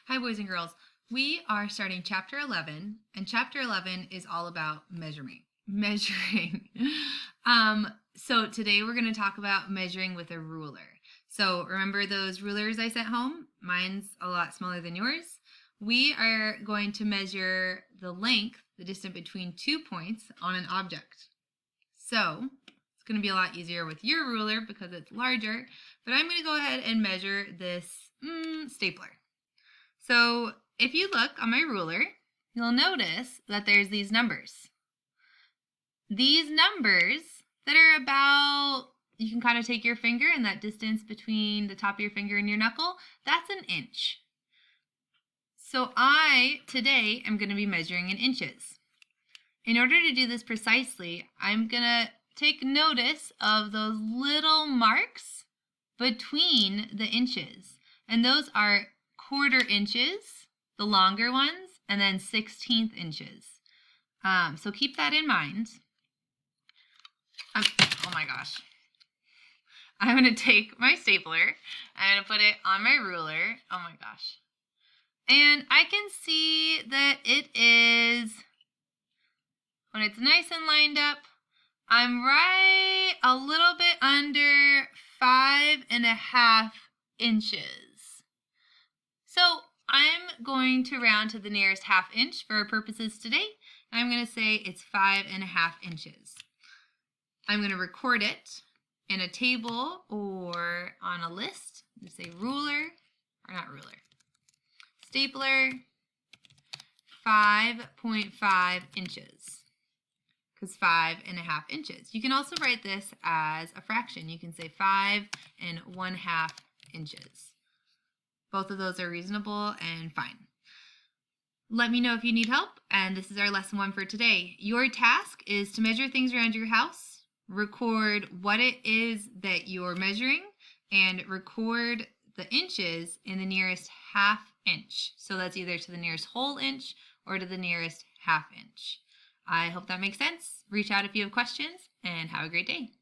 Hi, boys and girls. We are starting chapter 11, and chapter 11 is all about measuring. So today we're going to talk about measuring with a ruler. So remember those rulers I sent home? Mine's a lot smaller than yours. We are going to measure the length, the distance between 2 points on an object. So it's going to be a lot easier with your ruler because it's larger, but I'm going to go ahead and measure this stapler. So if you look on my ruler, you'll notice that there's these numbers. These numbers that are about, you can kind of take your finger and that distance between the top of your finger and your knuckle, that's an inch. So I, today, am going to be measuring in inches. In order to do this precisely, I'm going to take notice of those little marks between the inches. And those are 1/4 inches, the longer ones, and then 1/16 inches. So keep that in mind. Oh my gosh. I'm going to take my stapler. I'm going to put it on my ruler. Oh my gosh. And I can see that it is, when it's nice and lined up, I'm right a little bit under 5.5 inches. So I'm going to round to the nearest 1/2 inch for our purposes today. And I'm going to say it's 5.5 inches. I'm going to record it in a table or on a list. Just say ruler, or not ruler, stapler, 5.5 inches. Because 5.5 inches. You can also write this as a fraction. You can say 5.1/2 inches. Both of those are reasonable and fine. Let me know if you need help, and this is our lesson 1 for today. Your task is to measure things around your house, record what it is that you're measuring, and record the inches in the nearest 1/2 inch. So that's either to the nearest whole inch or to the nearest 1/2 inch. I hope that makes sense. Reach out if you have questions, and have a great day.